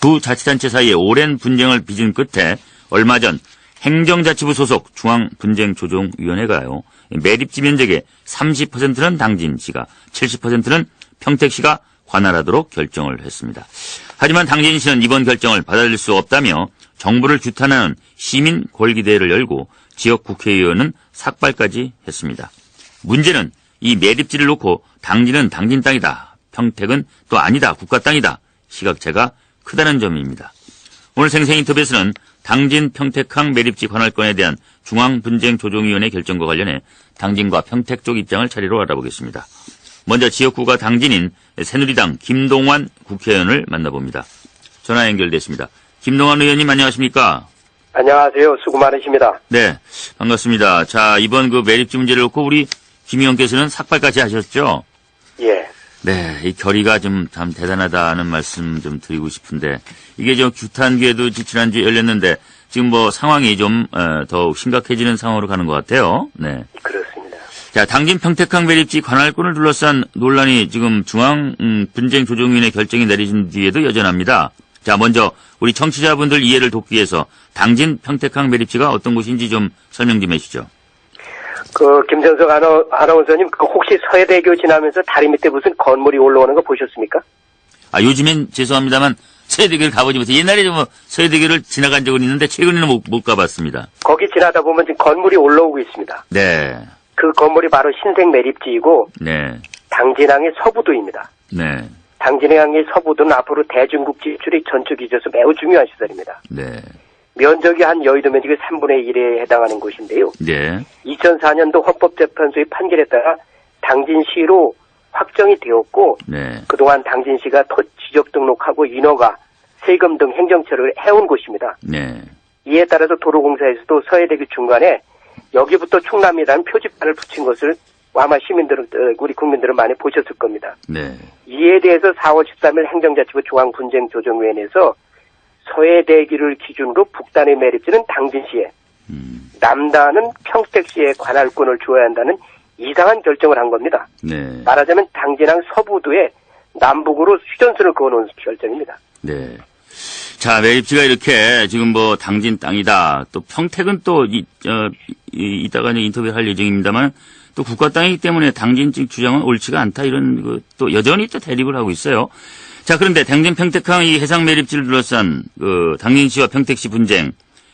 두 자치단체 사이에 오랜 분쟁을 빚은 끝에 얼마 전 행정자치부 소속 중앙분쟁조정위원회가요, 매립지 면적의 30%는 당진시가, 70%는 평택시가 관할하도록 결정을 했습니다. 하지만 당진시는 이번 결정을 받아들일 수 없다며 정부를 규탄하는 시민 권리대회를 열고 지역 국회의원은 삭발까지 했습니다. 문제는 이 매립지를 놓고 당진은 당진 땅이다, 평택은 또 아니다, 국가 땅이다, 시각차가 크다는 점입니다. 오늘 생생 인터뷰에서는 당진 평택항 매립지 관할권에 대한 중앙분쟁조정위원회 결정과 관련해 당진과 평택 쪽 입장을 차례로 알아보겠습니다. 먼저 지역구가 당진인 새누리당 김동완 국회의원을 만나봅니다. 전화 연결됐습니다. 김동완 의원님 안녕하십니까? 안녕하세요. 수고 많으십니다. 네, 반갑습니다. 자, 이번 그 매립지 문제를 놓고 우리 김 의원께서는 삭발까지 하셨죠? 예. 네, 이 결의가 좀 참 대단하다는 말씀 좀 드리고 싶은데, 이게 저 규탄기에도 지난주에 열렸는데 지금 뭐 상황이 좀 더욱 심각해지는 상황으로 가는 것 같아요. 네. 그렇습니다. 자, 당진 평택항 매립지 관할권을 둘러싼 논란이 지금 중앙분쟁조정위원회 결정이 내려진 뒤에도 여전합니다. 자, 먼저 우리 청취자분들 이해를 돕기 위해서 당진 평택항 매립지가 어떤 곳인지 좀 설명 좀 해주시죠. 김정석 아나운서님, 혹시 서해대교 지나면서 다리 밑에 무슨 건물이 올라오는 거 보셨습니까? 아, 요즘엔 죄송합니다만 서해대교를 가보지 못해. 옛날에 좀 서해대교를 지나간 적은 있는데 최근에는 못 가봤습니다. 거기 지나다 보면 지금 건물이 올라오고 있습니다. 네. 그 건물이 바로 신생 매립지이고, 네. 당진항의 서부도입니다. 네. 당진항의 서부도는 앞으로 대중국 진출의 전축이 있어서 매우 중요한 시설입니다. 네. 면적이 한 여의도 면적의 3분의 1에 해당하는 곳인데요. 네. 2004년도 헌법재판소의 판결에 따라 당진시로 확정이 되었고, 네. 그동안 당진시가 토지 지적 등록하고 인허가, 세금 등 행정처리를 해온 곳입니다. 네. 이에 따라서 도로공사에서도 서해대교 중간에 여기부터 충남이라는 표지판을 붙인 것을 아마 시민들은, 우리 국민들은 많이 보셨을 겁니다. 네. 이에 대해서 4월 13일 행정자치부 중앙분쟁조정위원회에서 서해대교를 기준으로 북단의 매립지는 당진시에, 남단은 평택시에 관할권을 주어야 한다는 이상한 결정을 한 겁니다. 네. 말하자면 당진항 서부도에 남북으로 휴전선을 그어놓은 결정입니다. 네. 자, 매립지가 이렇게 지금 뭐 당진 땅이다. 또 평택은 또 이따가 인터뷰를 할 예정입니다만 또 국가 땅이기 때문에 당진 측 주장은 옳지가 않다. 이런 또 여전히 또 대립을 하고 있어요. 자, 그런데 당진 평택항 이 해상 매립지를 둘러싼 당진시와 평택시 분쟁,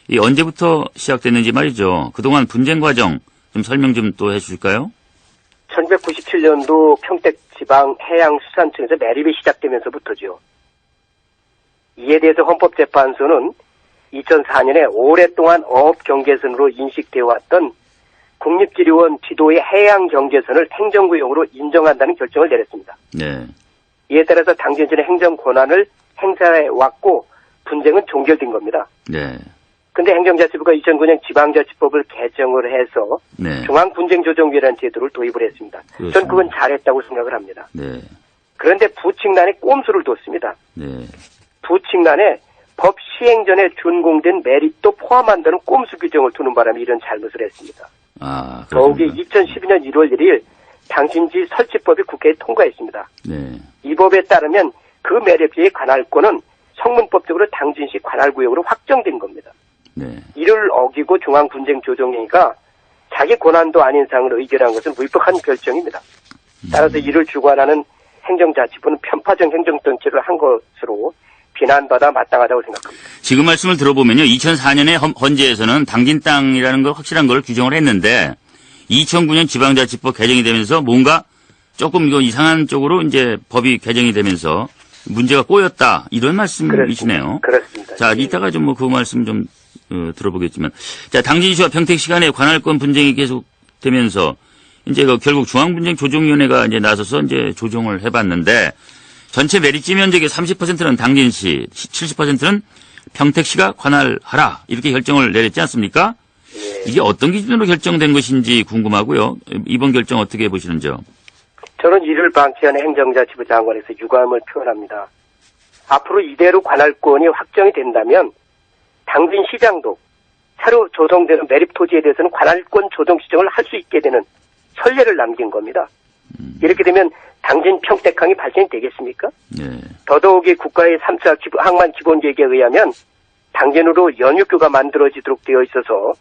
이 언제부터 시작됐는지 말이죠. 그동안 분쟁 과정 좀 설명 좀 또 해주실까요? 1997년도 평택지방해양수산청에서 매립이 시작되면서부터죠. 이에 대해서 헌법재판소는 2004년에 오랫동안 어업경계선으로 인식되어 왔던 국립지리원 지도의 해양경계선을 행정구역으로 인정한다는 결정을 내렸습니다. 네. 이에 따라서 당진시는 행정 권한을 행사해 왔고 분쟁은 종결된 겁니다. 네. 근데 행정자치부가 2009년 지방자치법을 개정을 해서 네. 중앙분쟁조정위라는 제도를 도입을 했습니다. 그렇습니다. 전 그건 잘했다고 생각을 합니다. 네. 그런데 부칙란에 꼼수를 뒀습니다. 네. 부칙란에 법 시행 전에 준공된 매립도 포함한다는 꼼수 규정을 두는 바람에 이런 잘못을 했습니다. 아, 더욱이 그렇습니다. 2012년 1월 1일 당신지 설치법이 국회에 통과했습니다. 네. 이 법에 따르면 그 매립지의 관할권은 성문법적으로 당진시 관할구역으로 확정된 겁니다. 네. 이를 어기고 중앙분쟁조정회의가 자기 권한도 아닌 사항을 의결한 것은 위법한 결정입니다. 따라서 이를 주관하는 행정자치부는 편파적 행정정치를 한 것으로 비난받아 마땅하다고 생각합니다. 지금 말씀을 들어보면요. 2004년에 헌재에서는 당진 땅이라는 걸 확실한 걸 규정을 했는데 2009년 지방자치법 개정이 되면서 뭔가 조금 이거 이상한 쪽으로 이제 법이 개정이 되면서 문제가 꼬였다. 이런 말씀이시네요. 그렇습니다. 자, 이따가 좀 뭐 그 말씀 좀 들어보겠지만. 자, 당진시와 평택시 간의 관할권 분쟁이 계속되면서 이제 결국 중앙분쟁조정위원회가 이제 나서서 이제 조정을 해봤는데 전체 매립지 면적의 30%는 당진시, 70%는 평택시가 관할하라 이렇게 결정을 내렸지 않습니까? 네. 이게 어떤 기준으로 결정된 것인지 궁금하고요. 이번 결정 어떻게 보시는지요? 저는 이를 방치하는 행정자치부 장관에서 유감을 표현합니다. 앞으로 이대로 관할권이 확정이 된다면 당진시장도 새로 조성되는 매립 토지에 대해서는 관할권 조정 지정을 할 수 있게 되는 선례를 남긴 겁니다. 이렇게 되면 당진 평택항이 발생이 되겠습니까? 네. 더더욱이 국가의 3차 항만 기본계획에 의하면 당진으로 연육교가 만들어지도록 되어 있어서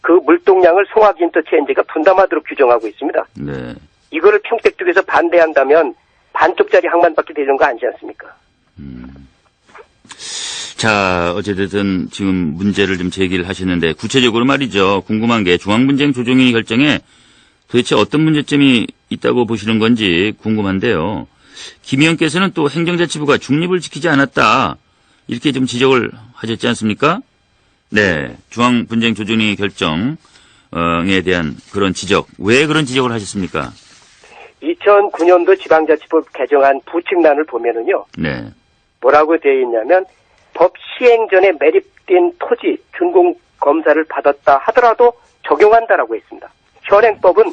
그 물동량을 송악 인터체인지가 분담하도록 규정하고 있습니다. 네. 이거를 평택 쪽에서 반대한다면 반쪽짜리 항만밖에 되는 거 아니지 않습니까? 자, 어찌됐든 지금 문제를 좀 제기를 하시는데 구체적으로 말이죠. 궁금한 게 중앙분쟁 조정위 결정에 도대체 어떤 문제점이 있다고 보시는 건지 궁금한데요. 김 의원께서는 또 행정자치부가 중립을 지키지 않았다. 이렇게 좀 지적을 하셨지 않습니까? 네. 중앙분쟁 조정위 결정에 대한 그런 지적. 왜 그런 지적을 하셨습니까? 2009년도 지방자치법 개정안 부칙란을 보면은요. 네. 뭐라고 되어 있냐면 법 시행 전에 매립된 토지 준공검사를 받았다 하더라도 적용한다라고 했습니다. 현행법은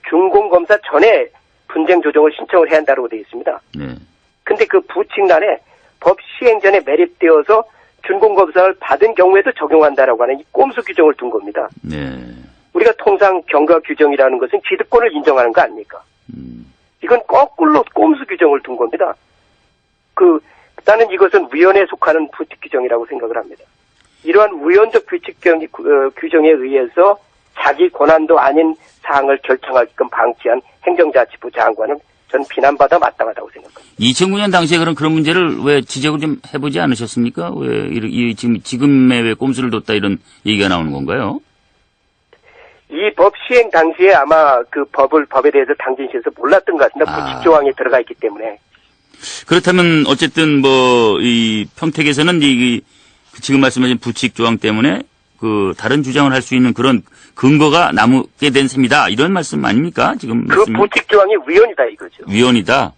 준공검사 전에 분쟁 조정을 신청을 해야 한다고 되어 있습니다. 네. 근데 그 부칙란에 법 시행 전에 매립되어서 준공검사를 받은 경우에도 적용한다라고 하는 이 꼼수 규정을 둔 겁니다. 네. 우리가 통상 경과 규정이라는 것은 기득권을 인정하는 거 아닙니까? 이건 거꾸로 꼼수 규정을 둔 겁니다. 나는 이것은 위헌에 속하는 부칙 규정이라고 생각을 합니다. 이러한 우연적 규칙 규정에 의해서 자기 권한도 아닌 사항을 결정하게끔 방치한 행정자치부 장관은 전 비난받아 마땅하다고 생각합니다. 2009년 당시에 그런 문제를 왜 지적을 좀 해보지 않으셨습니까? 왜 지금의 왜 꼼수를 뒀다 이런 얘기가 나오는 건가요? 이 법 시행 당시에 아마 그 법에 대해서 당진시에서 몰랐던 것 같습니다. 부칙 조항이 들어가 있기 때문에. 그렇다면 어쨌든 이 평택에서는 지금 말씀하신 부칙 조항 때문에 다른 주장을 할 수 있는 그런 근거가 남게 된 셈이다. 이런 말씀 아닙니까? 지금 그 부칙 조항이 위헌이다 이거죠. 위헌이다.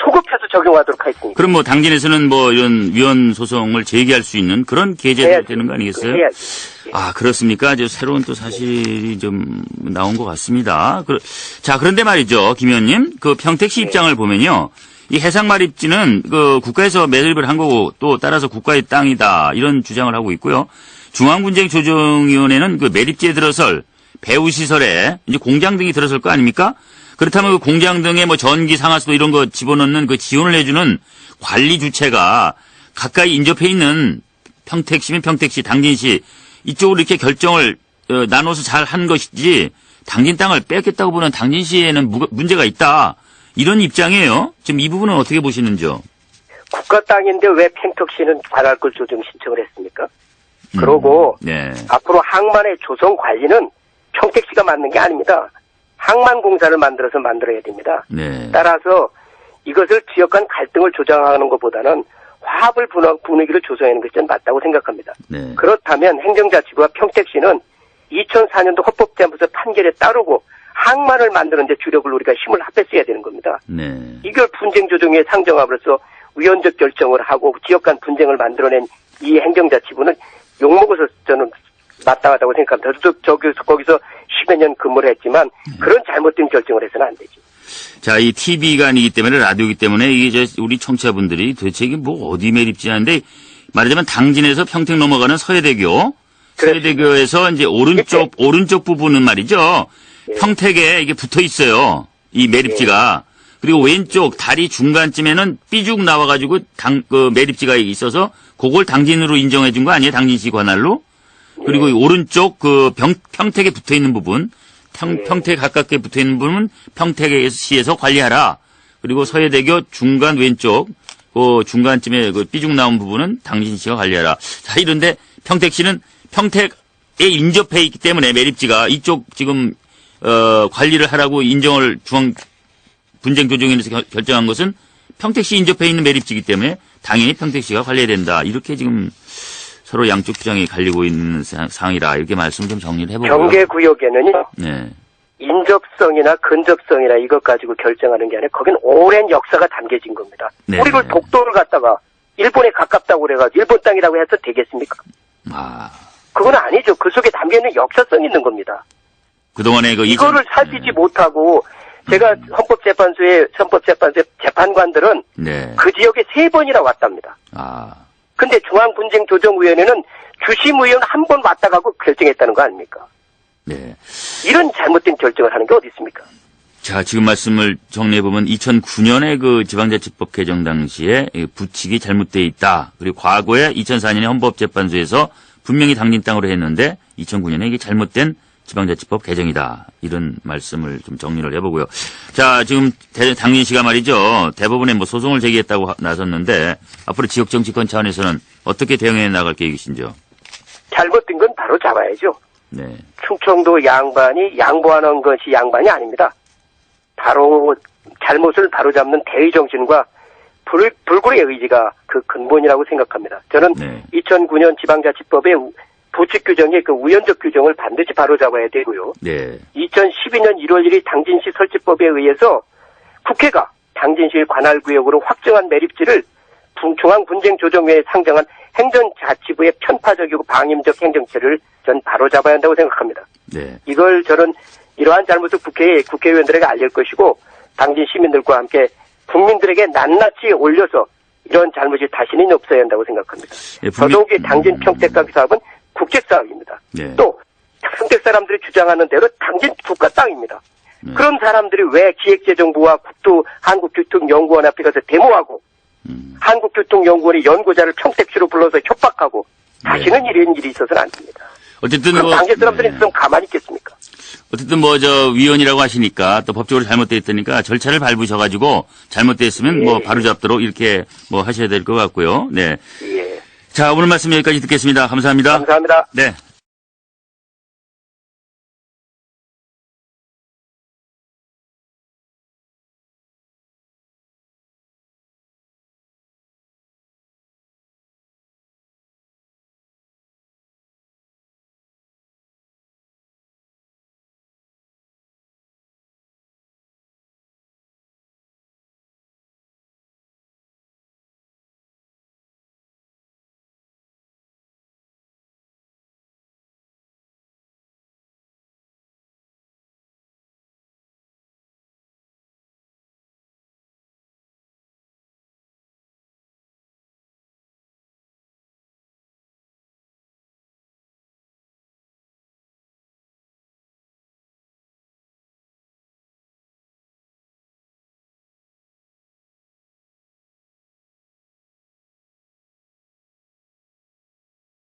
소급해서 적용하도록 하였으니까. 그럼 당진에서는 이런 위헌 소송을 제기할 수 있는 그런 계제가 되는 거 아니겠어요? 해야지. 그렇습니까? 아주 새로운 또 사실이 좀 나온 것 같습니다. 자, 그런데 말이죠. 김 의원님. 평택시 입장을 보면요. 이 해상마립지는 국가에서 매립을 한 거고 또 따라서 국가의 땅이다. 이런 주장을 하고 있고요. 중앙분쟁조정위원회는 매립지에 들어설 배후시설에 이제 공장 등이 들어설 거 아닙니까? 그렇다면 공장 등에 전기, 상하수도 이런 거 집어넣는 지원을 해주는 관리 주체가 가까이 인접해 있는 평택시면 평택시, 당진시 이쪽으로 이렇게 결정을 나눠서 잘 한 것이지 당진 땅을 뺏겠다고 보는 당진시에는 문제가 있다. 이런 입장이에요. 지금 이 부분은 어떻게 보시는지요? 국가 땅인데 왜 평택시는 관할권 조정 신청을 했습니까? 그러고 네. 앞으로 항만의 조성 관리는 평택시가 맡는 게 아닙니다. 항만공사를 만들어야 됩니다. 네. 따라서 이것을 지역 간 갈등을 조장하는 것보다는 화합을 분위기를 조성하는 것이 좀 맞다고 생각합니다. 네. 그렇다면 행정자치부와 평택시는 2004년도 헌법재판소 판결에 따르고 항만을 만드는 데 주력을 우리가 힘을 합했어야 되는 겁니다. 네. 이걸 분쟁조정위에 상정함으로써 위헌적 결정을 하고 지역 간 분쟁을 만들어낸 이 행정자치부는 욕먹어서 저는 마땅하다고 생각합니다. 저도 거기서 10여 년 근무를 했지만 그런 잘못된 결정을 해서는 안 되죠. 자, 이 TV가 아니기 때문에 라디오이기 때문에 우리 청취자분들이 도대체 이게 어디 매립지 하는데 말하자면 당진에서 평택 넘어가는 서해대교, 서해대교에서 이제 오른쪽 부분은 말이죠. 네. 평택에 이게 붙어 있어요. 이 매립지가. 네. 그리고 왼쪽 다리 중간쯤에는 삐죽 나와가지고 매립지가 있어서 그걸 당진으로 인정해 준 거 아니에요? 당진시 관할로? 그리고 오른쪽 평택에 붙어 있는 부분, 평택 가깝게 붙어 있는 부분은 평택시에서 관리하라. 그리고 서해대교 중간 왼쪽, 중간쯤에 삐죽 나온 부분은 당진시가 관리하라. 자, 이런데 평택시는 평택에 인접해 있기 때문에 매립지가 이쪽 지금, 관리를 하라고 인정을 분쟁조정위원회에서 결정한 것은 평택시 인접해 있는 매립지이기 때문에 당연히 평택시가 관리해야 된다. 이렇게 지금 서로 양쪽 주장이 갈리고 있는 상황이라 이렇게 말씀 좀 정리를 해보고요. 경계구역에는요. 네. 인접성이나 근접성이나 이것 가지고 결정하는 게 아니라 거긴 오랜 역사가 담겨진 겁니다. 네. 우리를 독도를 갖다가 일본에 가깝다고 그래가지고 일본 땅이라고 해서 되겠습니까? 그건 아니죠. 그 속에 담겨있는 역사성이 있는 겁니다. 그동안에 이거를 살피지 못하고 제가 헌법재판소의 재판관들은 네. 그 지역에 3번이나 왔답니다. 근데 중앙분쟁조정위원회는 주심 의원 한 번 왔다 가고 결정했다는 거 아닙니까? 네. 이런 잘못된 결정을 하는 게 어디 있습니까? 자, 지금 말씀을 정리해보면 2009년에 그 지방자치법 개정 당시에 부칙이 잘못되어 있다. 그리고 과거에 2004년에 헌법재판소에서 분명히 당진 땅으로 했는데 2009년에 이게 잘못된 지방자치법 개정이다. 이런 말씀을 좀 정리를 해보고요. 자, 지금 당진시가 말이죠. 대법원에 뭐 소송을 제기했다고 나섰는데 앞으로 지역정치권 차원에서는 어떻게 대응해 나갈 계획이신지요? 잘못된 건 바로 잡아야죠. 네. 충청도 양반이 양보하는 것이 양반이 아닙니다. 바로 잘못을 바로잡는 대의정신과 불굴의 의지가 그 근본이라고 생각합니다. 저는 네. 2009년 지방자치법의 부칙 규정의 그 우연적 규정을 반드시 바로잡아야 되고요. 네. 2012년 1월 1일 당진시 설치법에 의해서 국회가 당진시 관할구역으로 확정한 매립지를 중앙분쟁조정회에 상정한 행정자치부의 편파적이고 방임적 행정체를 전 바로잡아야 한다고 생각합니다. 네. 이걸 저는 이러한 잘못을 국회의원들에게 알릴 것이고 당진 시민들과 함께 국민들에게 낱낱이 올려서 이런 잘못이 다시는 없어야 한다고 생각합니다. 네, 더더욱이 당진 평택강 사업은 국책 사업입니다. 네. 또 평택 사람들이 주장하는 대로 당진 국가 땅입니다. 네. 그런 사람들이 왜 기획재정부와 한국교통연구원 앞에 가서 데모하고 한국교통연구원이 연구자를 평택시로 불러서 협박하고 다시는 이런 일이 있어서는 안 됩니다. 어쨌든 그럼 당진 사람들이 있으면 가만히 있겠습니까? 어쨌든 위원이라고 하시니까 또 법적으로 잘못되어 있다니까 절차를 밟으셔가지고 잘못됐으면 예. 바로 잡도록 이렇게 하셔야 될 것 같고요. 네. 예. 자, 오늘 말씀 여기까지 듣겠습니다. 감사합니다. 감사합니다. 네.